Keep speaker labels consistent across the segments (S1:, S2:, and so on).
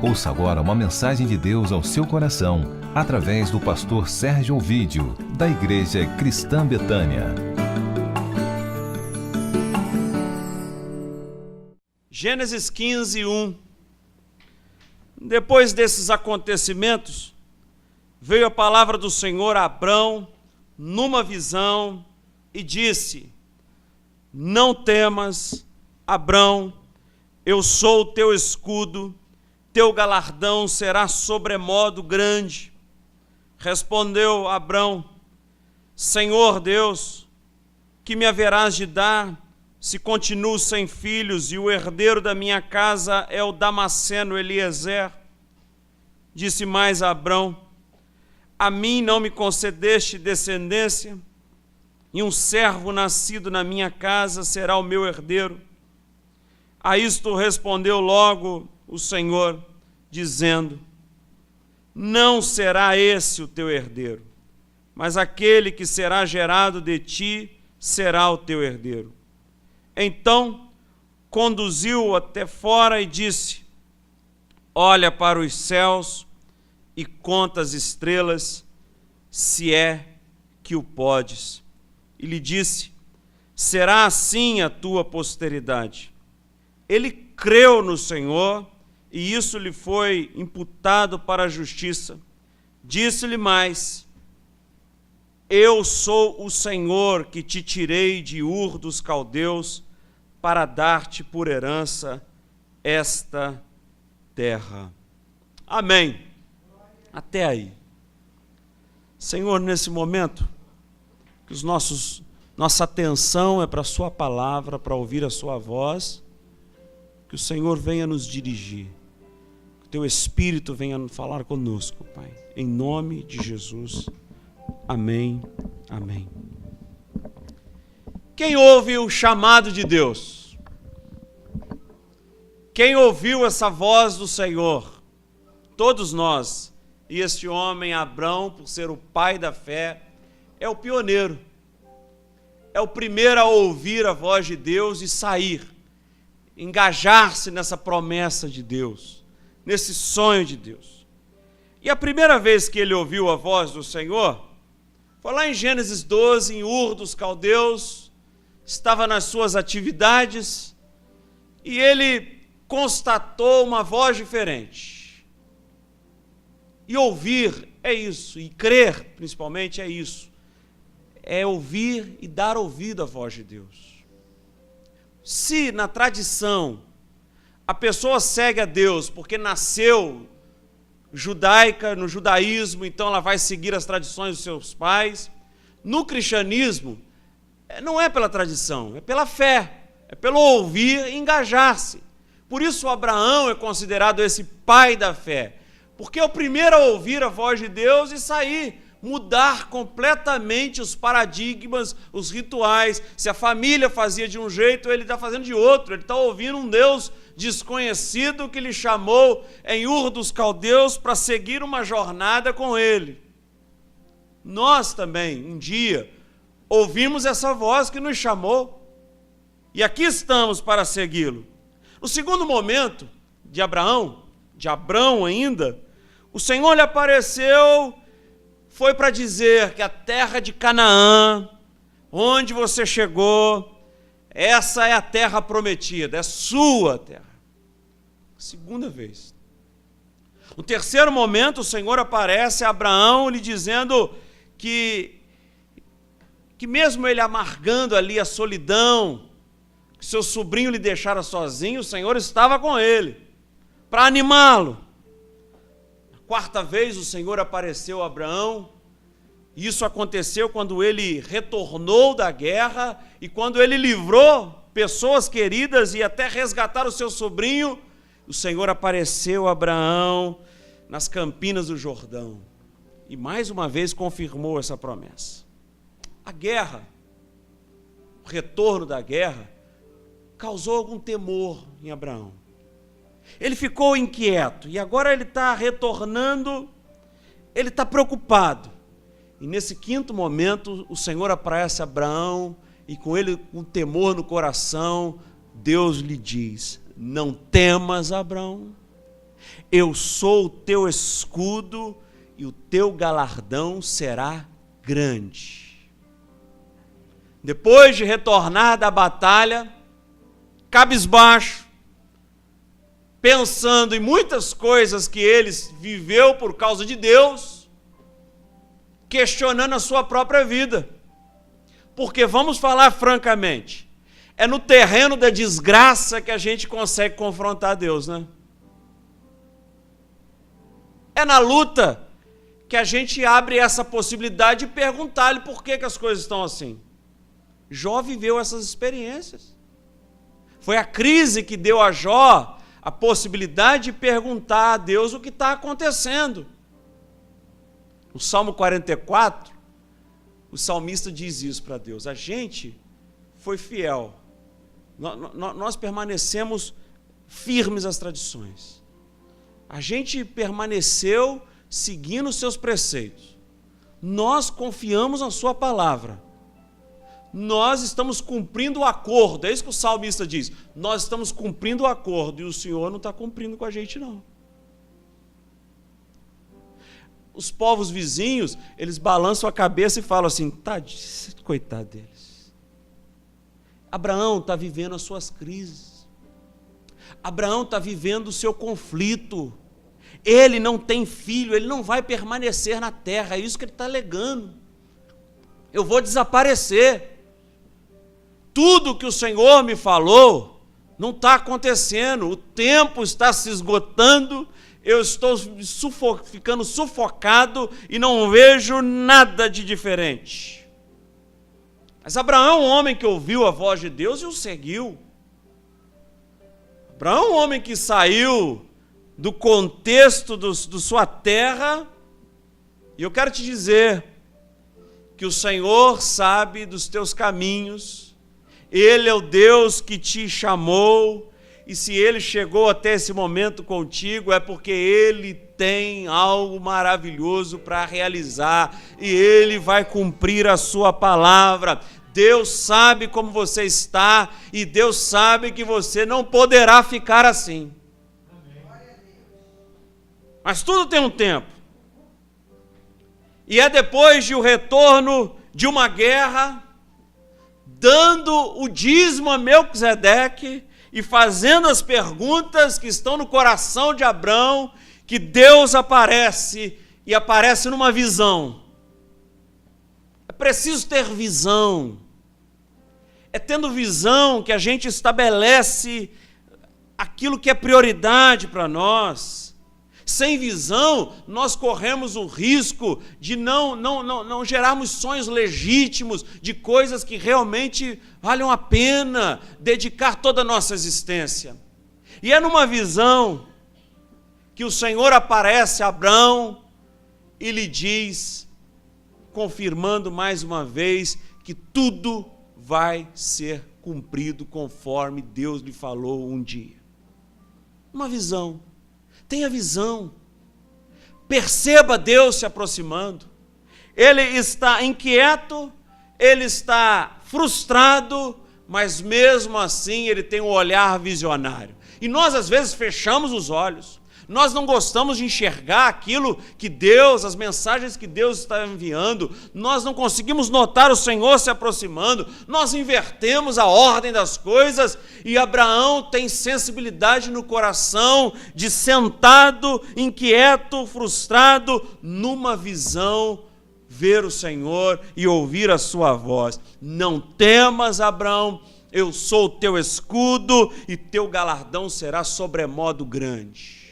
S1: Ouça agora uma mensagem de Deus ao seu coração, através do pastor Sérgio Ovídio, da Igreja Cristã Betânia.
S2: Gênesis 15, 1. Depois desses acontecimentos, veio a palavra do Senhor a Abrão, numa visão, e disse: Não temas, Abrão, eu sou o teu escudo, teu galardão será sobremodo grande. Respondeu Abrão: Senhor Deus, que me haverás de dar, se continuo sem filhos, e o herdeiro da minha casa é o Damasceno Eliezer? Disse mais a Abrão: A mim não me concedeste descendência, e um servo nascido na minha casa será o meu herdeiro. A isto respondeu logo o Senhor, dizendo: Não será esse o teu herdeiro, mas aquele que será gerado de ti será o teu herdeiro. Então conduziu-o até fora e disse: Olha para os céus e conta as estrelas, se é que o podes. E lhe disse: Será assim a tua posteridade. Ele creu no Senhor, e isso lhe foi imputado para a justiça. Disse-lhe mais: Eu sou o Senhor que te tirei de Ur dos Caldeus para dar-te por herança esta terra. Amém. Até aí. Senhor, nesse momento, que nossa atenção é para a sua palavra, para ouvir a sua voz, que o Senhor venha nos dirigir, que o teu Espírito venha falar conosco, Pai, em nome de Jesus. Amém, amém. Quem ouve o chamado de Deus? Quem ouviu essa voz do Senhor? Todos nós. E este homem, Abrão, por ser o pai da fé, é o pioneiro. É o primeiro a ouvir a voz de Deus e sair, engajar-se nessa promessa de Deus, nesse sonho de Deus. E a primeira vez que ele ouviu a voz do Senhor foi lá em Gênesis 12, em Ur dos Caldeus, estava nas suas atividades e ele constatou uma voz diferente. E ouvir é isso, e crer principalmente é isso, é ouvir e dar ouvido à voz de Deus. Se na tradição a pessoa segue a Deus porque nasceu judaica, no judaísmo, então ela vai seguir as tradições dos seus pais, no cristianismo não é pela tradição, é pela fé, é pelo ouvir e engajar-se. Por isso Abraão é considerado esse pai da fé, porque é o primeiro a ouvir a voz de Deus e sair, mudar completamente os paradigmas, os rituais. Se a família fazia de um jeito, ele está fazendo de outro. Ele está ouvindo um Deus desconhecido que lhe chamou em Ur dos Caldeus para seguir uma jornada com ele. Nós também, um dia, ouvimos essa voz que nos chamou e aqui estamos para segui-lo. No segundo momento de Abraão ainda, o Senhor lhe apareceu, foi para dizer que a terra de Canaã, onde você chegou, essa é a terra prometida, é sua terra. Segunda vez. No terceiro momento, o Senhor aparece a Abraão lhe dizendo que mesmo ele amargando ali a solidão, que seu sobrinho lhe deixara sozinho, o Senhor estava com ele, para animá-lo. Quarta vez o Senhor apareceu a Abraão. Isso aconteceu quando ele retornou da guerra e quando ele livrou pessoas queridas e até resgatar o seu sobrinho. O Senhor apareceu a Abraão nas campinas do Jordão e mais uma vez confirmou essa promessa. A guerra, o retorno da guerra, causou algum temor em Abraão. Ele ficou inquieto e agora ele está retornando, ele está preocupado. E nesse quinto momento, o Senhor aparece a Abraão e com ele, com temor no coração, Deus lhe diz: Não temas, Abraão. Eu sou o teu escudo e o teu galardão será grande. Depois de retornar da batalha, cabisbaixo, pensando em muitas coisas que ele viveu por causa de Deus, questionando a sua própria vida. Porque vamos falar francamente, é no terreno da desgraça que a gente consegue confrontar Deus, né? É na luta que a gente abre essa possibilidade de perguntar-lhe por que as coisas estão assim. Jó viveu essas experiências. Foi a crise que deu a Jó a possibilidade de perguntar a Deus o que está acontecendo. No Salmo 44, o salmista diz isso para Deus: a gente foi fiel, nós permanecemos firmes às tradições, a gente permaneceu seguindo os seus preceitos, nós confiamos na sua palavra, nós estamos cumprindo o acordo. É isso que o salmista diz: nós estamos cumprindo o acordo e o Senhor não está cumprindo com a gente, não. Os povos vizinhos, eles balançam a cabeça e falam assim: tadinho, coitado deles. Abraão está vivendo as suas crises, Abraão está vivendo o seu conflito, ele não tem filho, ele não vai permanecer na terra, é isso que ele está alegando. Eu vou desaparecer. Tudo que o Senhor me falou não está acontecendo, o tempo está se esgotando, eu estou ficando sufocado e não vejo nada de diferente. Mas Abraão é um homem que ouviu a voz de Deus e o seguiu. Abraão é um homem que saiu do contexto da sua terra, e eu quero te dizer que o Senhor sabe dos teus caminhos. Ele é o Deus que te chamou, e se Ele chegou até esse momento contigo, é porque Ele tem algo maravilhoso para realizar, e Ele vai cumprir a sua palavra. Deus sabe como você está, e Deus sabe que você não poderá ficar assim. Mas tudo tem um tempo, e é depois de o retorno de uma guerra, dando o dízimo a Melquisedeque e fazendo as perguntas que estão no coração de Abrão, que Deus aparece, e aparece numa visão. É preciso ter visão. É tendo visão que a gente estabelece aquilo que é prioridade para nós. Sem visão, nós corremos o risco de não gerarmos sonhos legítimos de coisas que realmente valham a pena dedicar toda a nossa existência. E é numa visão que o Senhor aparece a Abrão e lhe diz, confirmando mais uma vez, que tudo vai ser cumprido conforme Deus lhe falou um dia. Uma visão. Tenha visão, perceba Deus se aproximando. Ele está inquieto, ele está frustrado, mas mesmo assim ele tem um olhar visionário. E nós às vezes fechamos os olhos, nós não gostamos de enxergar aquilo que Deus, as mensagens que Deus está enviando, nós não conseguimos notar o Senhor se aproximando, nós invertemos a ordem das coisas, e Abraão tem sensibilidade no coração de, sentado, inquieto, frustrado, numa visão, ver o Senhor e ouvir a sua voz. Não temas, Abraão, eu sou o teu escudo e teu galardão será sobremodo grande.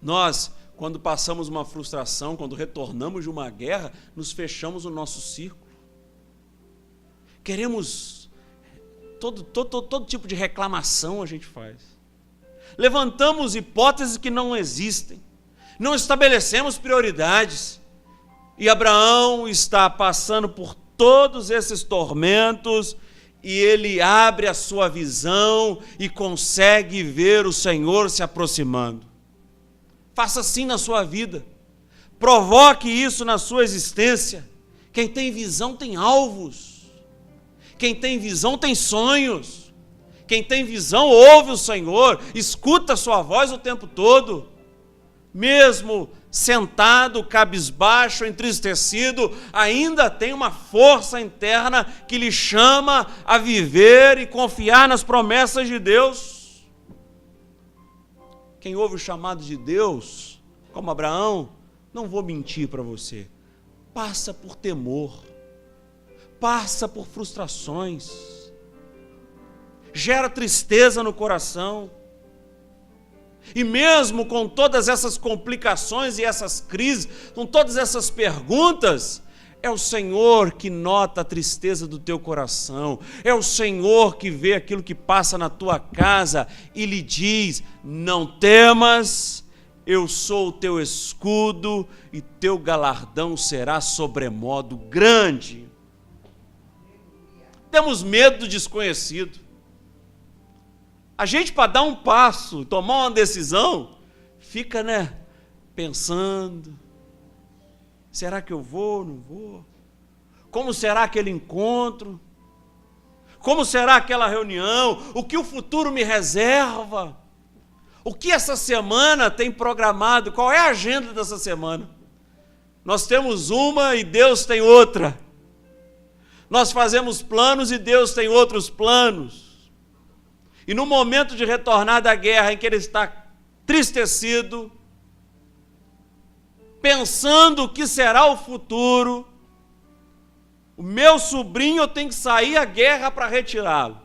S2: Nós, quando passamos uma frustração, quando retornamos de uma guerra, nos fechamos no nosso círculo. Queremos, todo tipo de reclamação a gente faz. Levantamos hipóteses que não existem. Não estabelecemos prioridades. E Abraão está passando por todos esses tormentos, e ele abre a sua visão e consegue ver o Senhor se aproximando. Faça assim na sua vida, provoque isso na sua existência. Quem tem visão tem alvos, quem tem visão tem sonhos, Quem tem visão ouve o Senhor, escuta a sua voz o tempo todo. Mesmo sentado, cabisbaixo, entristecido, ainda tem uma força interna que lhe chama a viver e confiar nas promessas de Deus. Quem ouve o chamado de Deus, como Abraão, não vou mentir para você, passa por temor, passa por frustrações, gera tristeza no coração. E mesmo com todas essas complicações e essas crises, com todas essas perguntas, é o Senhor que nota a tristeza do teu coração, é o Senhor que vê aquilo que passa na tua casa e lhe diz: não temas, eu sou o teu escudo e teu galardão será sobremodo grande. Temos medo do desconhecido. A gente, para dar um passo, tomar uma decisão, fica, pensando, será que eu vou, não vou? Como será aquele encontro? Como será aquela reunião? O que o futuro me reserva? O que essa semana tem programado? Qual é a agenda dessa semana? Nós temos uma e Deus tem outra. Nós fazemos planos e Deus tem outros planos. E no momento de retornar da guerra, em que ele está entristecido, pensando o que será o futuro, o meu sobrinho, eu tenho que sair à guerra para retirá-lo.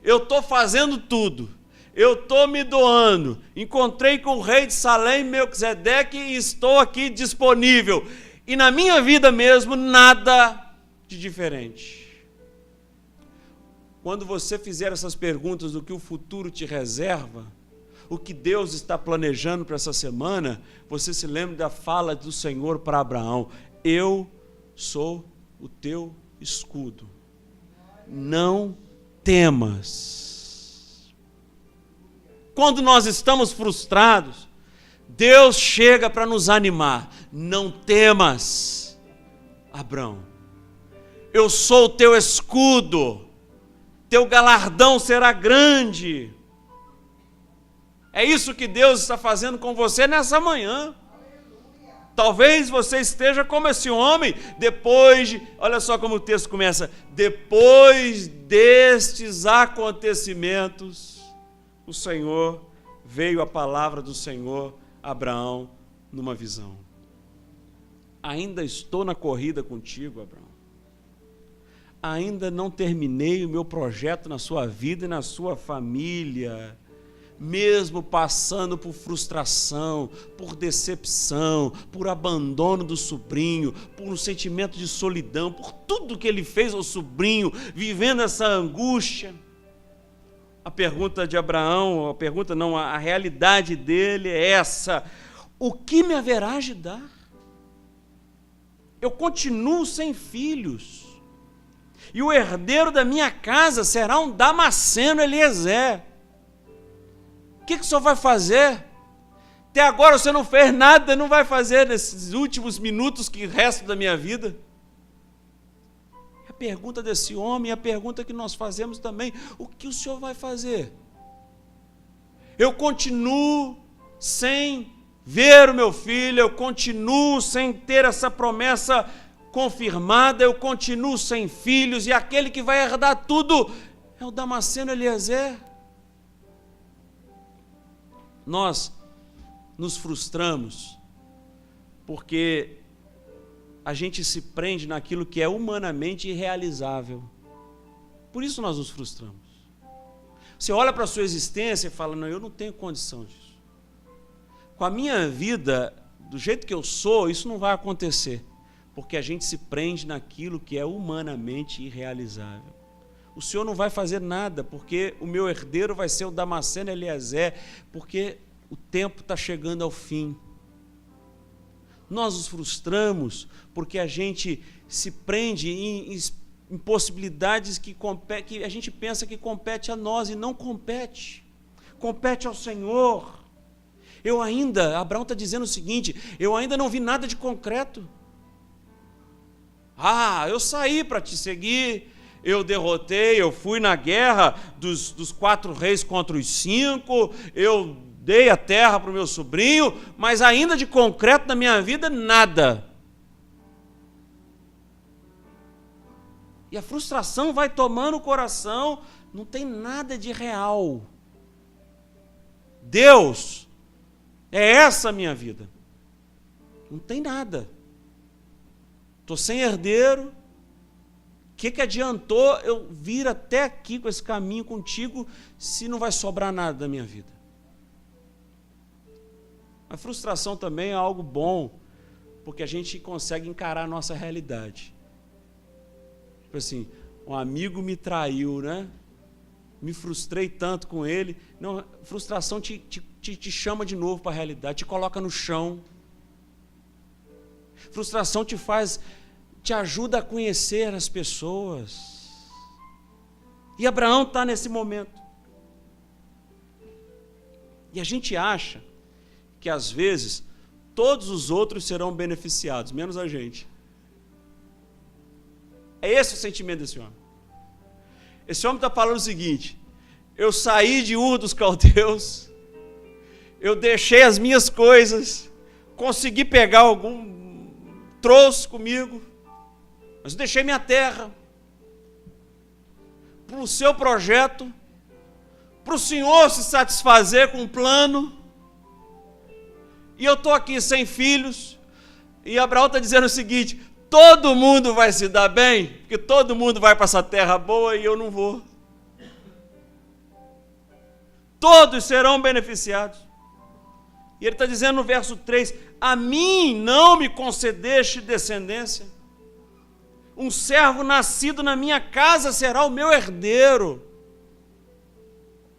S2: Eu estou fazendo tudo, eu estou me doando, encontrei com o rei de Salém, Melquisedeque, e estou aqui disponível. E na minha vida mesmo, nada de diferente. Quando você fizer essas perguntas do que o futuro te reserva, o que Deus está planejando para essa semana, você se lembra da fala do Senhor para Abraão: eu sou o teu escudo, não temas. Quando nós estamos frustrados, Deus chega para nos animar: não temas, Abraão, eu sou o teu escudo, teu galardão será grande. É isso que Deus está fazendo com você nessa manhã. Talvez você esteja como esse homem, olha só como o texto começa: depois destes acontecimentos, o Senhor, veio a palavra do Senhor a Abraão numa visão. Ainda estou na corrida contigo, Abraão. Ainda não terminei o meu projeto na sua vida e na sua família. Mesmo passando por frustração, por decepção, por abandono do sobrinho, por um sentimento de solidão, por tudo que ele fez ao sobrinho, vivendo essa angústia. A pergunta de Abraão, a realidade dele é essa: o que me haverás de dar? Eu continuo sem filhos. E o herdeiro da minha casa será um Damasceno Eliezer. O que o senhor vai fazer? Até agora você não fez nada, não vai fazer nesses últimos minutos que restam da minha vida? É a pergunta desse homem, é a pergunta que nós fazemos também: o que o senhor vai fazer? Eu continuo sem ver o meu filho, eu continuo sem ter essa promessa confirmada, eu continuo sem filhos, e aquele que vai herdar tudo é o Damasceno Eliezer. Nós nos frustramos porque a gente se prende naquilo que é humanamente irrealizável. Por isso nós nos frustramos. Você olha para a sua existência e fala: não, eu não tenho condição disso. Com a minha vida, do jeito que eu sou, isso não vai acontecer. Porque a gente se prende naquilo que é humanamente irrealizável. O Senhor não vai fazer nada, porque o meu herdeiro vai ser o Damasceno Eliezer, porque o tempo está chegando ao fim. Nós nos frustramos porque a gente se prende em possibilidades que a gente pensa que compete a nós, e não compete. Compete ao Senhor. Abraão está dizendo o seguinte: eu ainda não vi nada de concreto. Eu saí para te seguir, eu derrotei, eu fui na guerra dos 4 reis contra os 5, eu dei a terra para o meu sobrinho, mas ainda de concreto na minha vida, nada. E a frustração vai tomando o coração, não tem nada de real. Deus, é essa a minha vida. Não tem nada. Estou sem herdeiro. O que adiantou eu vir até aqui com esse caminho contigo se não vai sobrar nada da minha vida? A frustração também é algo bom, porque a gente consegue encarar a nossa realidade. Tipo assim, um amigo me traiu, né? Me frustrei tanto com ele. Não, frustração te chama de novo para a realidade, te coloca no chão. Frustração te ajuda a conhecer as pessoas. E Abraão está nesse momento. E a gente acha que às vezes todos os outros serão beneficiados, menos a gente. É esse o sentimento desse homem. Esse homem está falando o seguinte: eu saí de Ur dos Caldeus, eu deixei as minhas coisas, consegui pegar trouxe comigo, mas eu deixei minha terra para o seu projeto, para o Senhor se satisfazer com um plano, e eu estou aqui sem filhos, e Abraão está dizendo o seguinte: todo mundo vai se dar bem, porque todo mundo vai para essa terra boa e eu não vou. Todos serão beneficiados. E ele está dizendo no verso 3, a mim não me concedeste descendência. Um servo nascido na minha casa será o meu herdeiro.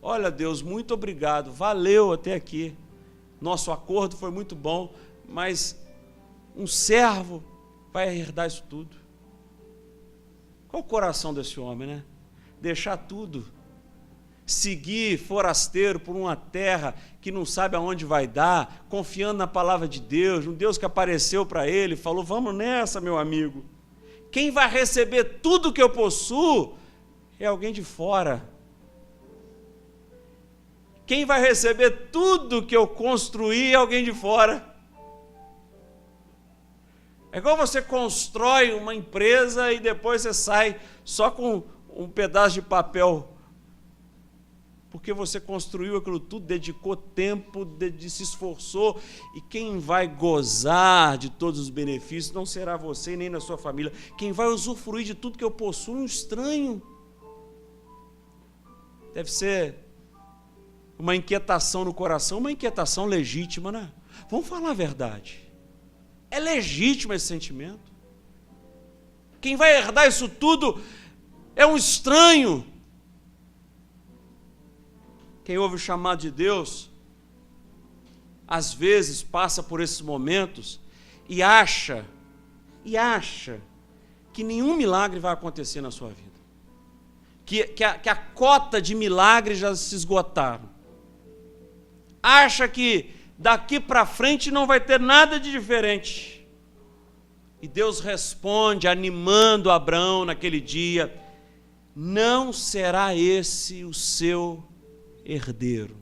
S2: Olha, Deus, muito obrigado, valeu até aqui. Nosso acordo foi muito bom, mas um servo vai herdar isso tudo. Qual o coração desse homem, né? Deixar tudo, seguir forasteiro por uma terra que não sabe aonde vai dar, confiando na palavra de Deus, um Deus que apareceu para ele, falou: vamos nessa, meu amigo. Quem vai receber tudo que eu possuo é alguém de fora. Quem vai receber tudo que eu construí é alguém de fora. É igual você constrói uma empresa e depois você sai só com um pedaço de papel, porque você construiu aquilo tudo, dedicou tempo, se esforçou, e quem vai gozar de todos os benefícios não será você nem na sua família. Quem vai usufruir de tudo que eu possuo é um estranho. Deve ser uma inquietação no coração, uma inquietação legítima, né? Vamos falar a verdade. É legítimo esse sentimento. Quem vai herdar isso tudo é um estranho. Quem ouve o chamado de Deus, às vezes passa por esses momentos e acha que nenhum milagre vai acontecer na sua vida. Que a cota de milagres já se esgotaram. Acha que daqui para frente não vai ter nada de diferente. E Deus responde, animando Abraão naquele dia: não será esse o seu herdeiro.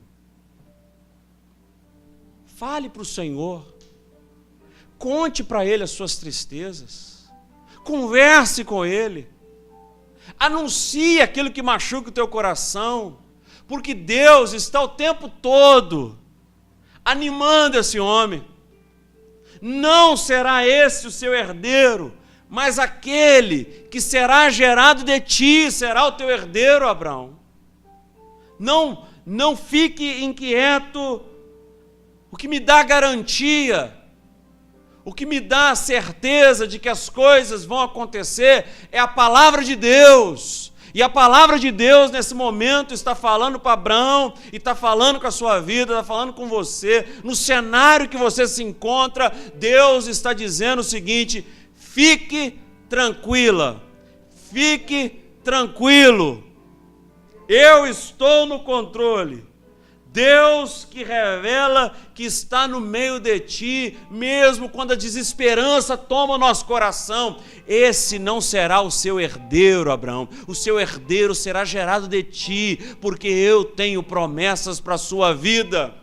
S2: Fale para o Senhor, conte para Ele as suas tristezas, converse com Ele, anuncie aquilo que machuca o teu coração, porque Deus está o tempo todo animando esse homem. Não será esse o seu herdeiro, mas aquele que será gerado de ti será o teu herdeiro, Abraão. Não fique inquieto. O que me dá garantia, o que me dá a certeza de que as coisas vão acontecer é a palavra de Deus. E a palavra de Deus nesse momento está falando para Abraão, e está falando com a sua vida, está falando com você. No cenário que você se encontra, Deus está dizendo o seguinte: fique tranquila, fique tranquilo. Eu estou no controle. Deus que revela que está no meio de ti, mesmo quando a desesperança toma o nosso coração. Esse não será o seu herdeiro, Abraão. O seu herdeiro será gerado de ti, porque eu tenho promessas para a sua vida.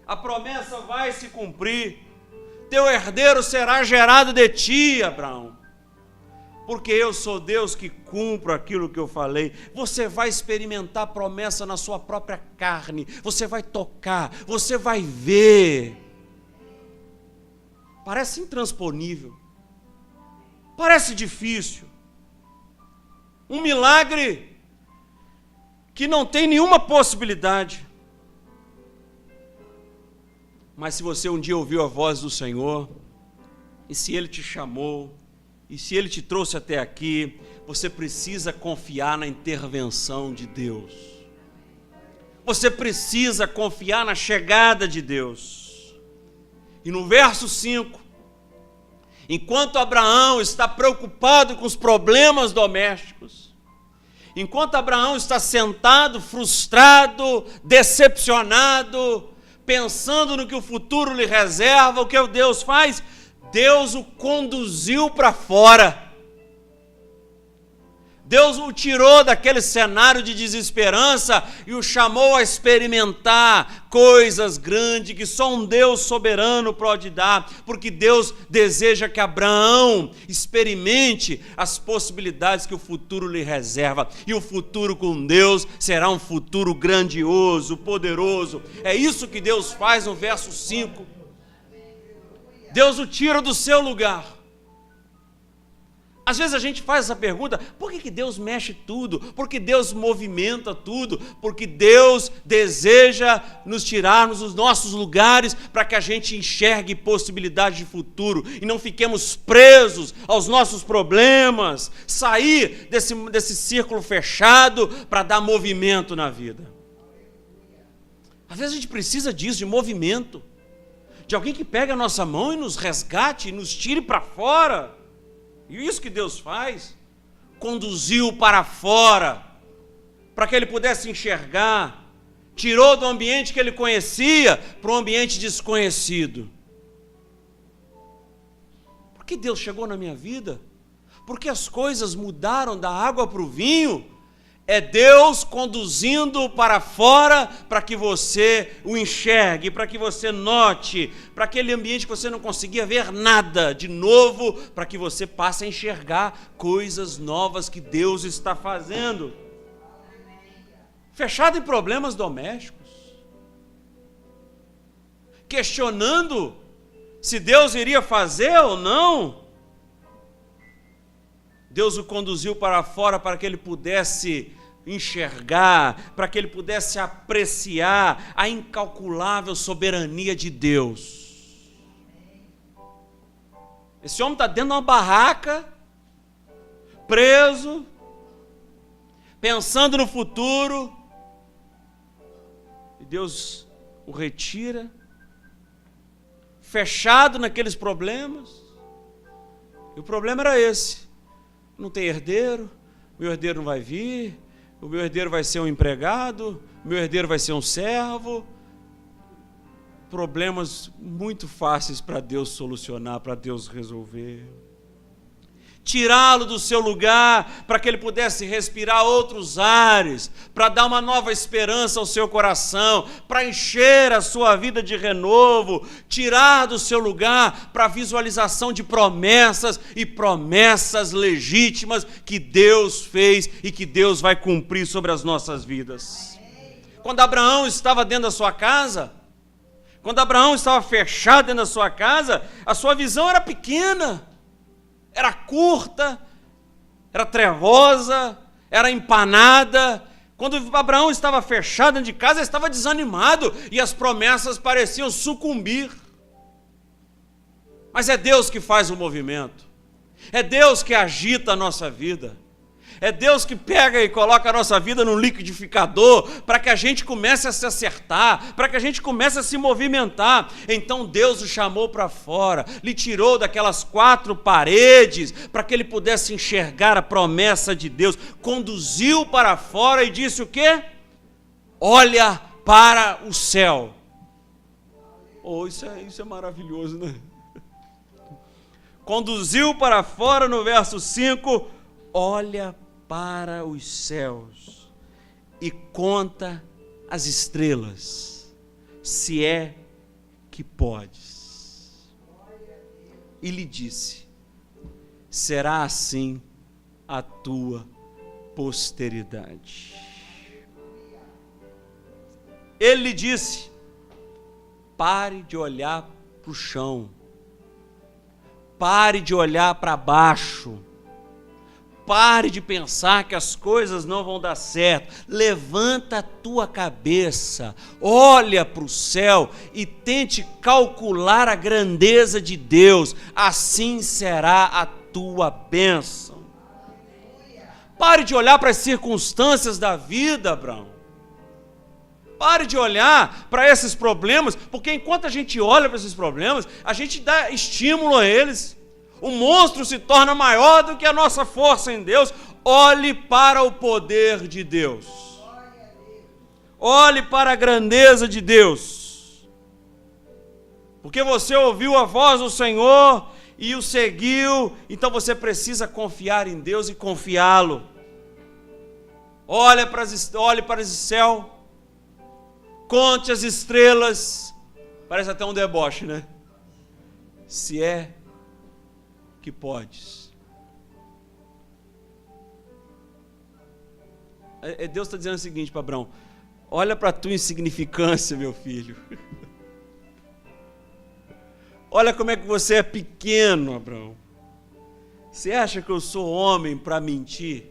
S2: A promessa vai se cumprir. Teu herdeiro será gerado de ti, Abraão. Porque eu sou Deus que cumpro aquilo que eu falei. Você vai experimentar a promessa na sua própria carne. Você vai tocar, você vai ver. Parece intransponível. Parece difícil. Um milagre que não tem nenhuma possibilidade. Mas se você um dia ouviu a voz do Senhor, e se Ele te chamou, e se Ele te trouxe até aqui, você precisa confiar na intervenção de Deus. Você precisa confiar na chegada de Deus. E no verso 5, enquanto Abraão está preocupado com os problemas domésticos, enquanto Abraão está sentado, frustrado, decepcionado, pensando no que o futuro lhe reserva, o que Deus faz? Deus o conduziu para fora. Deus o tirou daquele cenário de desesperança e o chamou a experimentar coisas grandes que só um Deus soberano pode dar, porque Deus deseja que Abraão experimente as possibilidades que o futuro lhe reserva, e o futuro com Deus será um futuro grandioso, poderoso. É isso que Deus faz no verso 5. Deus o tira do seu lugar. Às vezes a gente faz essa pergunta: por que Deus mexe tudo? Por que Deus movimenta tudo? Porque Deus deseja nos tirarmos dos nossos lugares para que a gente enxergue possibilidades de futuro e não fiquemos presos aos nossos problemas, sair desse círculo fechado para dar movimento na vida. Às vezes a gente precisa disso, de movimento, de alguém que pegue a nossa mão e nos resgate, e nos tire para fora. E isso que Deus faz, conduziu para fora, para que ele pudesse enxergar, tirou do ambiente que ele conhecia para um ambiente desconhecido. Por que Deus chegou na minha vida? Porque as coisas mudaram da água para o vinho. É Deus conduzindo para fora para que você o enxergue, para que você note, para aquele ambiente que você não conseguia ver nada de novo, para que você passe a enxergar coisas novas que Deus está fazendo. Fechado em problemas domésticos, questionando se Deus iria fazer ou não. Deus o conduziu para fora para que ele pudesse enxergar, para que ele pudesse apreciar a incalculável soberania de Deus. Esse homem está dentro de uma barraca, preso, pensando no futuro, e Deus o retira, fechado naqueles problemas. E o problema era esse: não tem herdeiro, meu herdeiro não vai vir, o meu herdeiro vai ser um empregado, o meu herdeiro vai ser um servo. Problemas muito fáceis para Deus solucionar, para Deus resolver. Tirá-lo do seu lugar para que ele pudesse respirar outros ares, para dar uma nova esperança ao seu coração, para encher a sua vida de renovo, tirar do seu lugar para a visualização de promessas e promessas legítimas que Deus fez e que Deus vai cumprir sobre as nossas vidas. Quando Abraão estava dentro da sua casa, quando Abraão estava fechado dentro da sua casa, a sua visão era pequena, era curta, era trevosa, era empanada. Quando Abraão estava fechado dentro de casa, ele estava desanimado e as promessas pareciam sucumbir. Mas é Deus que faz o movimento, é Deus que agita a nossa vida, é Deus que pega e coloca a nossa vida num liquidificador para que a gente comece a se acertar, para que a gente comece a se movimentar. Então Deus o chamou para fora, lhe tirou daquelas 4 paredes para que ele pudesse enxergar a promessa de Deus, conduziu para fora e disse o quê? olha para o céu. Oh, isso é maravilhoso, né? Conduziu para fora, no verso 5, olha para os céus e conta as estrelas, se é que podes. E lhe disse: será assim a tua posteridade. Ele lhe disse: pare de olhar para o chão, pare de olhar para baixo, pare de pensar que as coisas não vão dar certo. Levanta a tua cabeça, olha para o céu e tente calcular a grandeza de Deus, assim será a tua bênção. Pare de olhar para as circunstâncias da vida, Abraão. Pare de olhar para esses problemas, porque enquanto a gente olha para esses problemas, a gente dá estímulo a eles. O monstro se torna maior do que a nossa força em Deus. Olhe para o poder de Deus. Olhe para a grandeza de Deus. Porque você ouviu a voz do Senhor e o seguiu, então você precisa confiar em Deus e confiá-lo. Olhe para esse céu. Conte as estrelas. Parece até um deboche, né? Se é que podes. Deus está dizendo o seguinte para Abraão: olha para a tua insignificância, meu filho. Olha como é que você é pequeno, Abraão. Você acha que eu sou homem para mentir?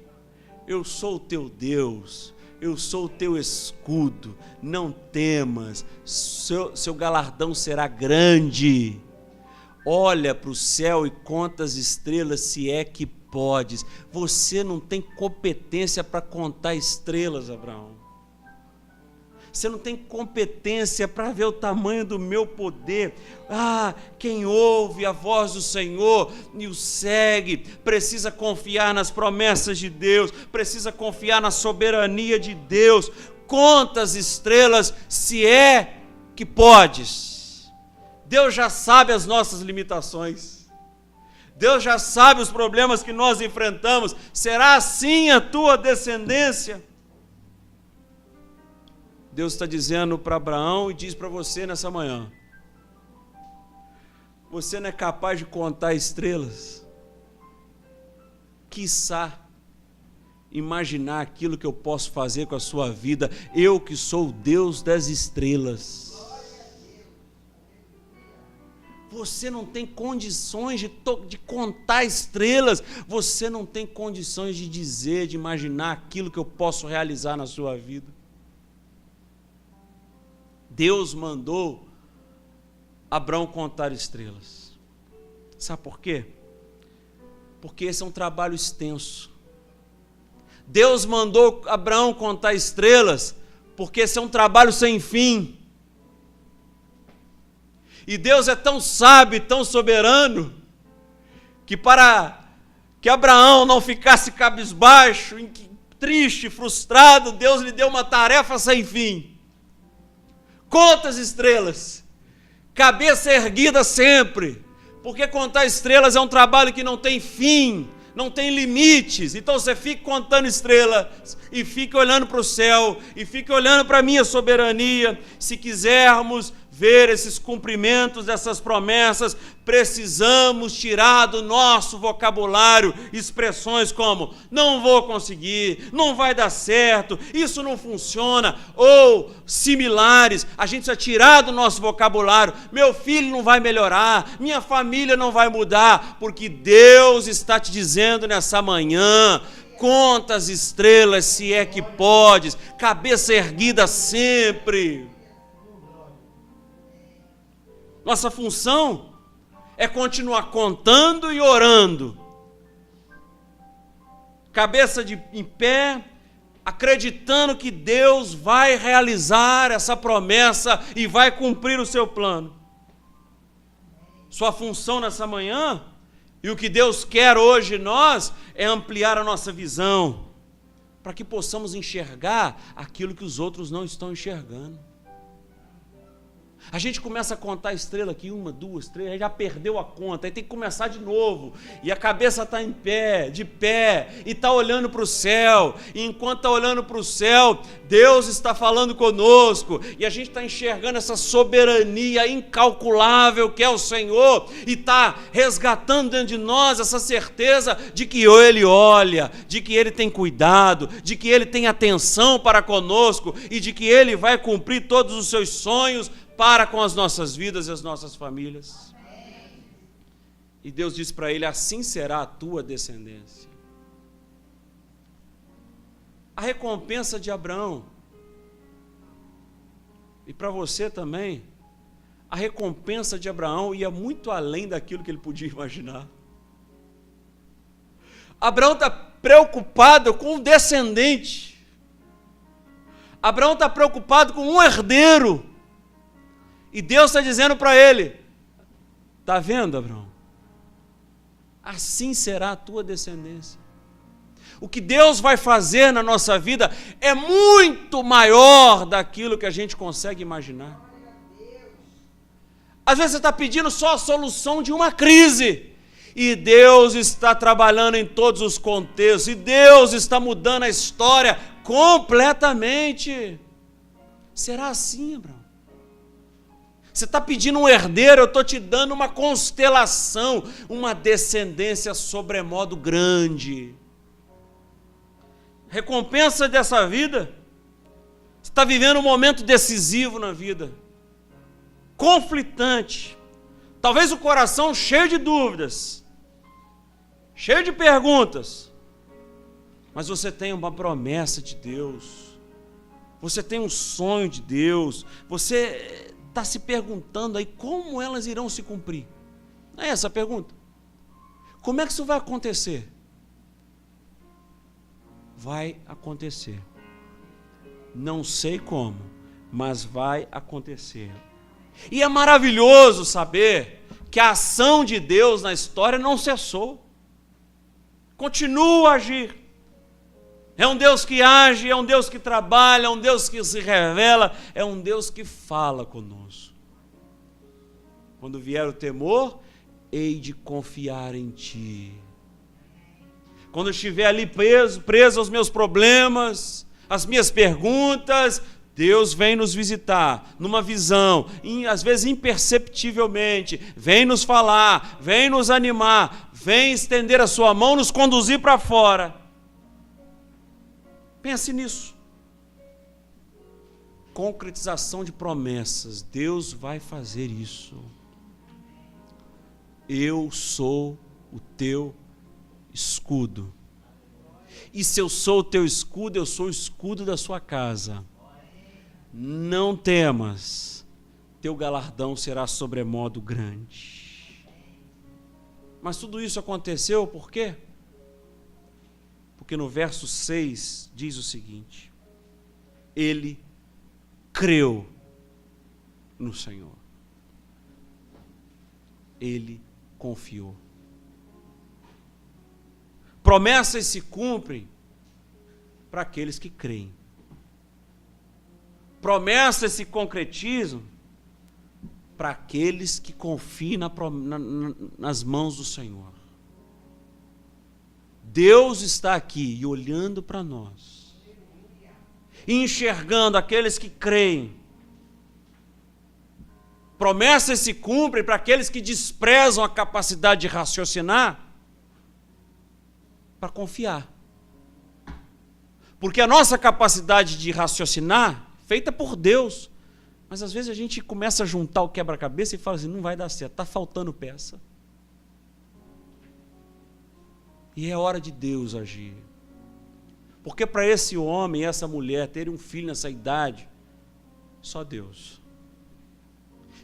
S2: Eu sou o teu Deus. Eu sou o teu escudo. Não temas. Seu galardão será grande. Olha para o céu e conta as estrelas, se é que podes. Você não tem competência para contar estrelas, Abraão. Você não tem competência para ver o tamanho do meu poder. Quem ouve a voz do Senhor e o segue, precisa confiar nas promessas de Deus, precisa confiar na soberania de Deus. Conta as estrelas, se é que podes. Deus já sabe as nossas limitações. Deus já sabe os problemas que nós enfrentamos. Será assim a tua descendência? Deus está dizendo para Abraão e diz para você nessa manhã: você não é capaz de contar estrelas? Quiçá imaginar aquilo que eu posso fazer com a sua vida, eu que sou o Deus das estrelas. Você não tem condições de contar estrelas, você não tem condições de dizer, de imaginar aquilo que eu posso realizar na sua vida. Deus mandou Abraão contar estrelas. Sabe por quê? Porque esse é um trabalho extenso. Deus mandou Abraão contar estrelas, porque esse é um trabalho sem fim. E Deus é tão sábio, tão soberano, que para que Abraão não ficasse cabisbaixo, triste, frustrado, Deus lhe deu uma tarefa sem fim. Conta as estrelas, cabeça erguida sempre, porque contar estrelas é um trabalho que não tem fim, não tem limites. Então você fica contando estrelas e fica olhando para o céu e fica olhando para a minha soberania. Se quisermos ver esses cumprimentos dessas promessas, precisamos tirar do nosso vocabulário expressões como não vou conseguir, não vai dar certo, isso não funciona, ou similares. A gente precisa tirar do nosso vocabulário: meu filho não vai melhorar, minha família não vai mudar, porque Deus está te dizendo nessa manhã: conta as estrelas, se é que podes, cabeça erguida sempre. Nossa função é continuar contando e orando, cabeça em pé, acreditando que Deus vai realizar essa promessa e vai cumprir o seu plano. Sua função nessa manhã, e o que Deus quer hoje em nós, é ampliar a nossa visão, para que possamos enxergar aquilo que os outros não estão enxergando. A gente começa a contar estrela aqui, 1, 2, 3, aí já perdeu a conta, aí tem que começar de novo, e a cabeça está em pé, de pé, e está olhando para o céu, e enquanto está olhando para o céu, Deus está falando conosco, e a gente está enxergando essa soberania incalculável que é o Senhor, e está resgatando dentro de nós essa certeza de que Ele olha, de que Ele tem cuidado, de que Ele tem atenção para conosco, e de que Ele vai cumprir todos os seus sonhos para com as nossas vidas e as nossas famílias. E Deus diz para ele: assim será a tua descendência. A recompensa de Abraão, e para você também, a recompensa de Abraão ia muito além daquilo que ele podia imaginar. Abraão está preocupado com um descendente. Abraão está preocupado com um herdeiro. E Deus está dizendo para ele: está vendo, Abraão? Assim será a tua descendência. O que Deus vai fazer na nossa vida é muito maior daquilo que a gente consegue imaginar. Às vezes você está pedindo só a solução de uma crise, e Deus está trabalhando em todos os contextos, e Deus está mudando a história completamente. Será assim, Abraão? Você está pedindo um herdeiro, eu estou te dando uma constelação, uma descendência sobremodo grande. Recompensa dessa vida, você está vivendo um momento decisivo na vida, conflitante, talvez o coração cheio de dúvidas, cheio de perguntas, mas você tem uma promessa de Deus, você tem um sonho de Deus, você está se perguntando aí como elas irão se cumprir. Não é essa a pergunta? Como é que isso vai acontecer? Vai acontecer. Não sei como, mas vai acontecer. E é maravilhoso saber que a ação de Deus na história não cessou. Continua a agir. É um Deus que age, é um Deus que trabalha, é um Deus que se revela, é um Deus que fala conosco. Quando vier o temor, hei de confiar em Ti. Quando estiver ali preso aos meus problemas, às minhas perguntas, Deus vem nos visitar numa visão, às vezes imperceptivelmente, vem nos falar, vem nos animar, vem estender a sua mão, nos conduzir para fora. Pense nisso. Concretização de promessas. Deus vai fazer isso. Eu sou o teu escudo. E se eu sou o teu escudo, eu sou o escudo da sua casa. Não temas, teu galardão será sobremodo grande. Mas tudo isso aconteceu por quê? Porque no verso 6 diz o seguinte: ele creu no Senhor. Ele confiou. Promessas se cumprem para aqueles que creem. Promessas se concretizam para aqueles que confiam nas mãos do Senhor. Deus está aqui e olhando para nós, e enxergando aqueles que creem. Promessas se cumprem para aqueles que desprezam a capacidade de raciocinar, para confiar. Porque a nossa capacidade de raciocinar, feita por Deus, mas às vezes a gente começa a juntar o quebra-cabeça e fala assim: não vai dar certo, está faltando peça. E é hora de Deus agir. Porque para esse homem e essa mulher terem um filho nessa idade, só Deus.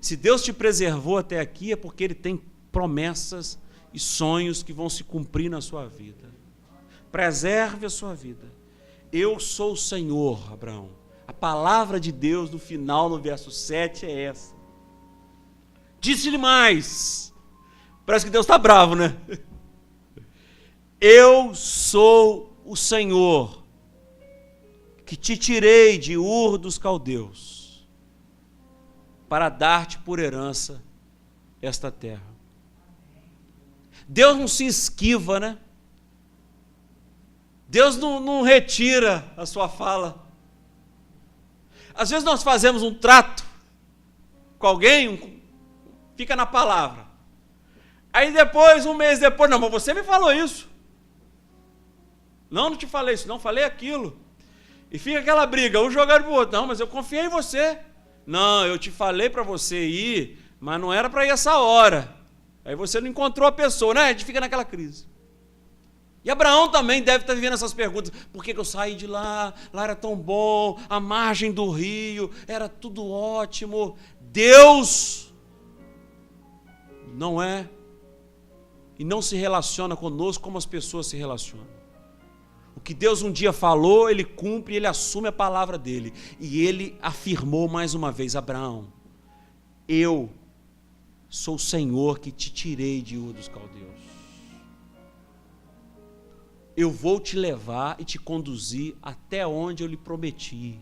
S2: Se Deus te preservou até aqui, é porque Ele tem promessas e sonhos que vão se cumprir na sua vida. Preserve a sua vida. Eu sou o Senhor, Abraão. A palavra de Deus no final, no verso 7, é essa. Disse-lhe mais. Parece que Deus está bravo, né? Eu sou o Senhor, que te tirei de Ur dos Caldeus, para dar-te por herança esta terra. Deus não se esquiva, né? Deus não retira a sua fala. Às vezes nós fazemos um trato com alguém, fica na palavra. Aí depois, um mês depois, não, mas você me falou isso. Não te falei isso, não, falei aquilo. E fica aquela briga, um jogando pro outro. Não, mas eu confiei em você. Não, eu te falei para você ir, mas não era para ir essa hora. Aí você não encontrou a pessoa, né? A gente fica naquela crise. E Abraão também deve estar vivendo essas perguntas. Por que eu saí de lá? Lá era tão bom, a margem do rio, era tudo ótimo. Deus não é e não se relaciona conosco como as pessoas se relacionam. O que Deus um dia falou, Ele cumpre, Ele assume a palavra dEle. E Ele afirmou mais uma vez: Abraão, eu sou o Senhor que te tirei de Ur dos Caldeus. Eu vou te levar e te conduzir até onde eu lhe prometi,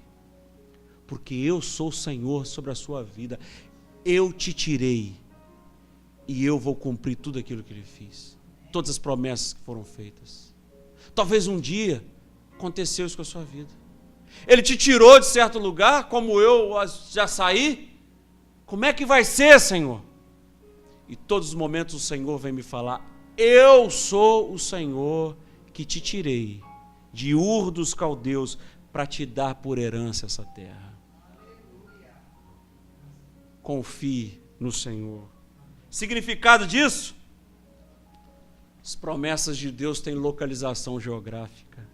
S2: porque eu sou o Senhor sobre a sua vida. Eu te tirei e eu vou cumprir tudo aquilo que lhe fiz, todas as promessas que foram feitas. Talvez um dia aconteceu isso com a sua vida. Ele te tirou de certo lugar, como eu já saí. Como é que vai ser, Senhor? E todos os momentos o Senhor vem me falar: eu sou o Senhor que te tirei de Ur dos Caldeus para te dar por herança essa terra. Confie no Senhor. Significado disso? As promessas de Deus têm localização geográfica.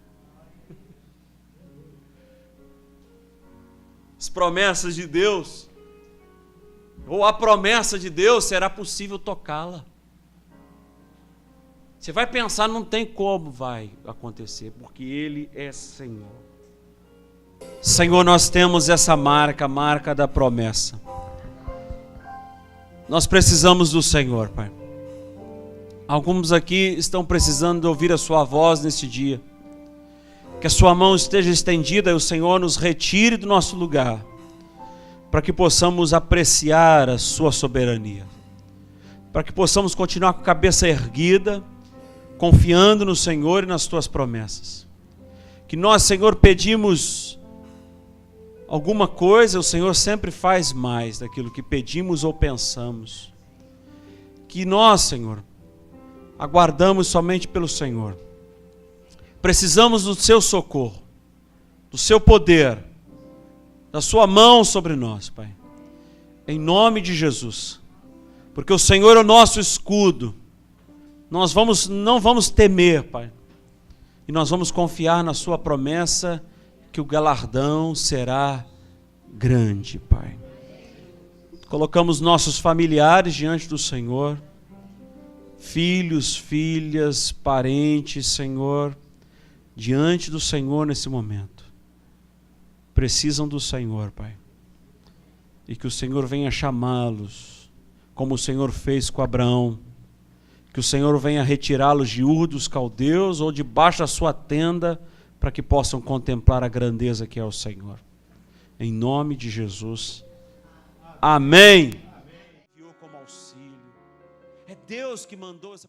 S2: As promessas de Deus, ou a promessa de Deus, será possível tocá-la. Você vai pensar, não tem como vai acontecer, porque Ele é Senhor. Senhor, nós temos essa marca, a marca da promessa. Nós precisamos do Senhor, Pai. Alguns aqui estão precisando de ouvir a sua voz neste dia. Que a sua mão esteja estendida e o Senhor nos retire do nosso lugar, para que possamos apreciar a sua soberania, para que possamos continuar com a cabeça erguida, confiando no Senhor e nas tuas promessas. Que nós, Senhor, pedimos alguma coisa, o Senhor sempre faz mais daquilo que pedimos ou pensamos. Que nós, Senhor, aguardamos somente pelo Senhor. Precisamos do seu socorro, do seu poder, da sua mão sobre nós, Pai. Em nome de Jesus. Porque o Senhor é o nosso escudo. Nós não vamos temer, Pai. E nós vamos confiar na sua promessa que o galardão será grande, Pai. Colocamos nossos familiares diante do Senhor. Filhos, filhas, parentes, Senhor, diante do Senhor nesse momento. Precisam do Senhor, Pai. E que o Senhor venha chamá-los, como o Senhor fez com Abraão. Que o Senhor venha retirá-los de Ur dos Caldeus ou debaixo da sua tenda, para que possam contemplar a grandeza que é o Senhor. Em nome de Jesus. Amém. Como auxílio. É Deus que mandou essa